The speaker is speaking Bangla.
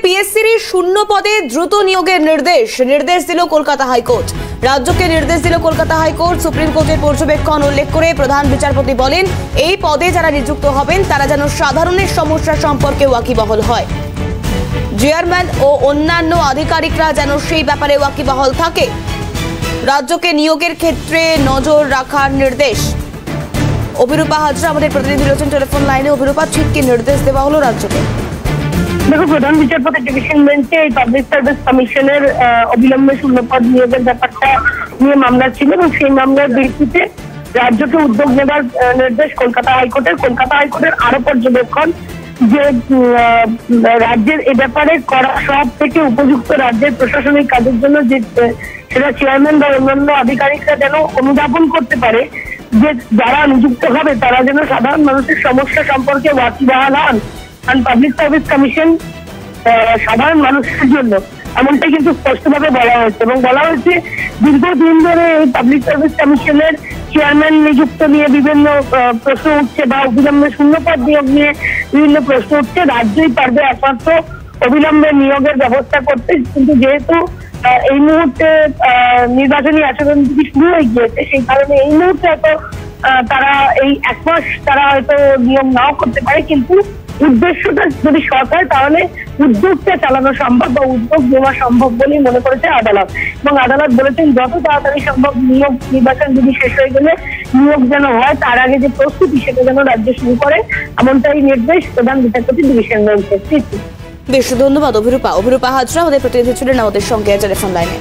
পিএসসির শূন্য পদে দ্রুত নিয়োগের নির্দেশ দিল কলকাতা হাইকোর্ট। রাজ্যকে নির্দেশ দিল কলকাতা হাইকোর্ট। সুপ্রিম কোর্টের পর্যবেক্ষণ উল্লেখ করে প্রধান বিচারপতি বলেন, এই পদে যারা নিযুক্ত হবেন তারা যেন সাধারণের সমস্যা সম্পর্কে ওয়াকিবহল হয়। চেয়ারম্যান ও অন্যান্য আধিকারিকরা যেন সেই ব্যাপারে ওয়াকিবহল থাকে। রাজ্যকে নিয়োগের ক্ষেত্রে নজর রাখার নির্দেশ। অভিরূপা হাজরা আমাদের প্রতিনিধি রয়েছেন টেলিফোন লাইনে। অভিরূপা, ঠিক কি নির্দেশ দেওয়া হলো রাজ্যকে? দেখো, প্রধান বিচারপতি ডিভিশন বেঞ্চে এই পাবলিক সার্ভিস কমিশনের অবিলম্বে শূন্যপদ নিয়োগের ব্যাপারটা নিয়ে মামলা ছিল এবং সেই মামলার ভিত্তিতে রাজ্যকে উদ্যোগ নেবার নির্দেশ কলকাতা হাইকোর্টের আরো পর্যবেক্ষণ যে রাজ্যের এ ব্যাপারে করা সব থেকে উপযুক্ত রাজ্যের প্রশাসনিক কাজের জন্য যে সেটা চেয়ারম্যান বা অন্যান্য আধিকারিকরা যেন অনুধাবন করতে পারে যে যারা নিযুক্ত হবে তারা যেন সাধারণ মানুষের সমস্যা সম্পর্কে ওয়াকিবহাল হন। কারণ পাবলিক সার্ভিস কমিশন সাধারণ মানুষের জন্য, এমনটাই কিন্তু স্পষ্টভাবে বলা হয়েছে এবং বলা হয়েছে দীর্ঘদিন ধরে এই পাবলিক সার্ভিস কমিশনের চেয়ারম্যান নিযুক্ত নিয়ে বিভিন্ন প্রশ্ন উঠছে বা অবিলম্বে শূন্যপদ নিয়োগ নিয়ে বিভিন্ন প্রশ্ন উঠছে। রাজ্যই পারবে একমাত্র অবিলম্বে নিয়োগের ব্যবস্থা করতে, কিন্তু যেহেতু এই মুহূর্তে নির্বাচনী আচরণবিধি শুরু হয়ে গিয়েছে, সেই কারণে এই মুহূর্তে হয়তো তারা এই এক মাস তারা হয়তো নিয়োগ নাও করতে পারে, কিন্তু উদ্দেশ্যটা যদি সৎ হয় তাহলে উদ্যোগটা চালানো সম্ভব বা উদ্যোগ নেওয়া সম্ভব বলেই মনে করেছে আদালত। এবং আদালত বলেছেন যত তাড়াতাড়ি সম্ভব নির্বাচন যদি শেষ হয়ে গেলে নিয়োগ যেন হয়, তার আগে যে প্রস্তুতি সেটা যেন রাজ্য শুরু করে, এমনটাই নির্দেশ প্রধান বিচারপতি ডিভিশন বেঞ্চের। বেশ, ধন্যবাদ অভিরূপা হাজরা আমাদের প্রতিনিধি ছিলেন আমাদের সঙ্গে টেলিফোন লাইনে।